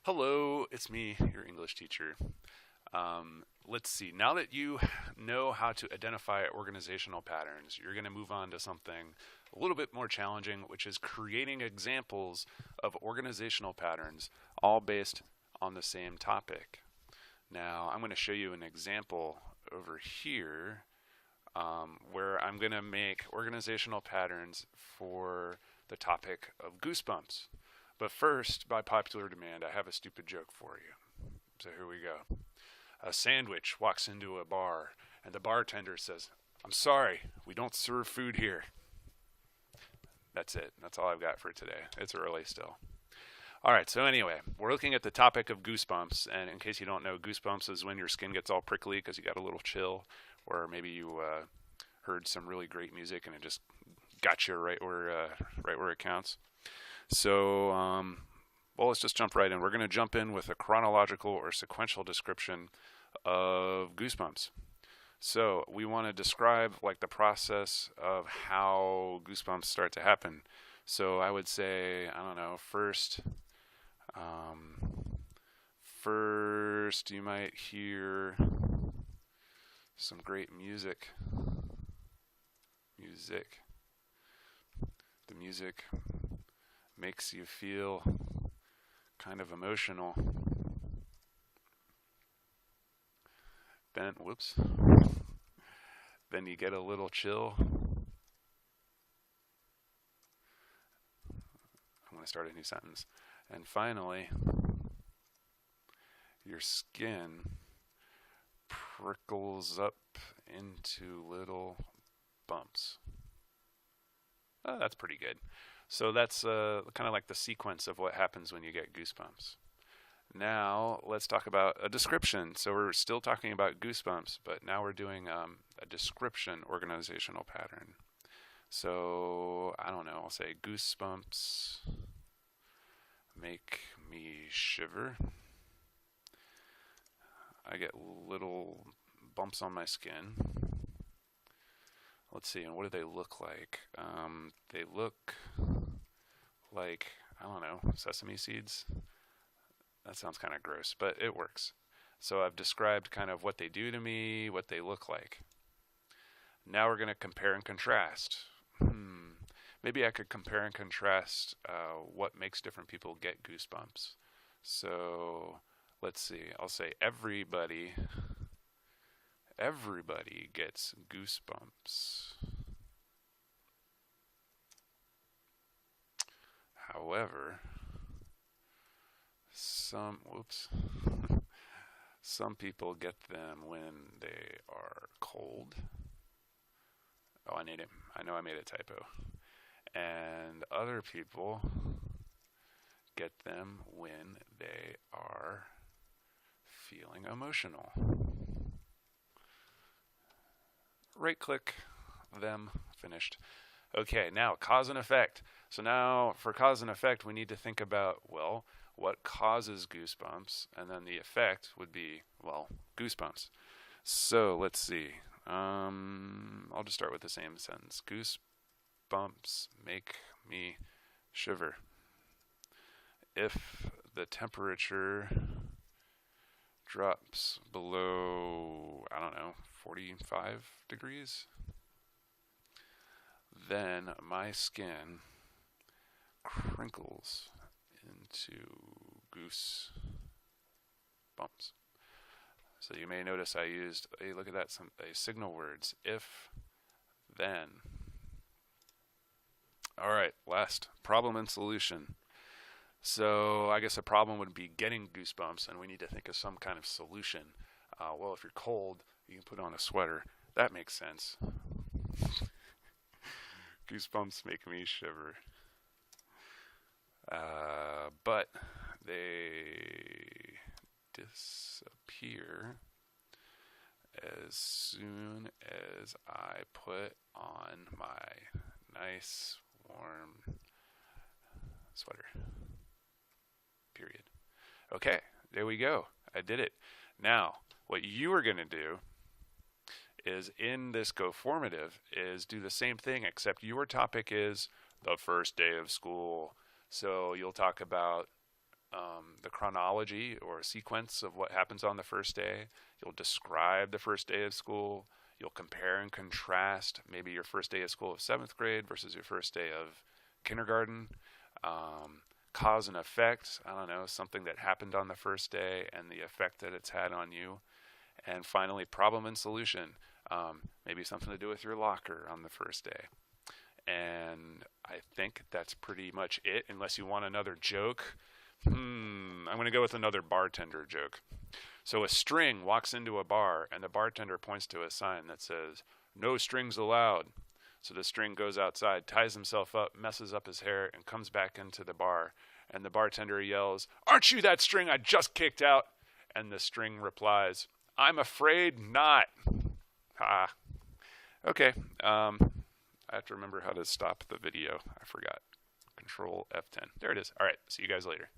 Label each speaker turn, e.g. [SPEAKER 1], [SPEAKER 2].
[SPEAKER 1] Hello, it's me, your English teacher. Let's see. Now that you know how to identify organizational patterns, you're going to move on to something a little bit more challenging, which is creating examples of organizational patterns, all based on the same topic. Now, I'm going to show you an example over here where I'm going to make organizational patterns for the topic of goosebumps. But first, by popular demand, I have a stupid joke for you. So here we go. A sandwich walks into a bar, and the bartender says, "I'm sorry, we don't serve food here." That's it. That's all I've got for today. It's early still. All right, so anyway, we're looking at the topic of goosebumps. And in case you don't know, goosebumps is when your skin gets all prickly because you got a little chill, or maybe you heard some really great music and it just got you right where it counts. So, well, let's just jump right in. We're going to jump in with a chronological or sequential description of goosebumps. So, we want to describe like the process of how goosebumps start to happen. So, I would say, I don't know, um, first you might hear some great music. The music makes you feel kind of emotional. Then, whoops, then you get a little chill. I'm going to start a new sentence. And finally, your skin prickles up into little bumps. Oh, that's pretty good. So that's kind of like the sequence of what happens when you get goosebumps. Now let's talk about a description. So we're still talking about goosebumps, but now we're doing a description organizational pattern. So I don't know, I'll say goosebumps make me shiver. I get little bumps on my skin. Let's see, and what do they look like? They look like, I don't know, sesame seeds. That sounds kind of gross, but it works. So I've described kind of what they do to me, what they look like. Now we're going to compare and contrast. Maybe I could compare and contrast what makes different people get goosebumps. So let's see. I'll say everybody gets goosebumps. However, some people get them when they are cold. Oh, I know I made a typo. And other people get them when they are feeling emotional. Right click them, finished. Okay, now cause and effect. So now for cause and effect, we need to think about, well, what causes goosebumps? And then the effect would be, well, goosebumps. So let's see. I'll just start with the same sentence. Goosebumps make me shiver. If the temperature drops below, I don't know, 45 degrees, then my skin crinkles into goose bumps. So you may notice I used, hey, look at that, signal words. If, then. All right, last, problem and solution. So I guess a problem would be getting goosebumps, and we need to think of some kind of solution. Well, if you're cold, you can put on a sweater. That makes sense. Goosebumps make me shiver. But they disappear as soon as I put on my nice warm sweater. Period. Okay, there we go. I did it. Now, what you are going to do is in this Go Formative is do the same thing, except your topic is the first day of school. So you'll talk about the chronology or sequence of what happens on the first day. You'll describe the first day of school. You'll compare and contrast maybe your first day of school of 7th grade versus your first day of kindergarten. Cause and effect, I don't know, something that happened on the first day and the effect that it's had on you. And finally, problem and solution, maybe something to do with your locker on the first day. And I think that's pretty much it, unless you want another joke. I'm going to go with another bartender joke. So a string walks into a bar, and the bartender points to a sign that says, "No strings allowed." So the string goes outside, ties himself up, messes up his hair, and comes back into the bar. And the bartender yells, "Aren't you that string I just kicked out?" And the string replies, "I'm afraid not." Okay. I have to remember how to stop the video. I forgot. Control F10. There it is. All right. See you guys later.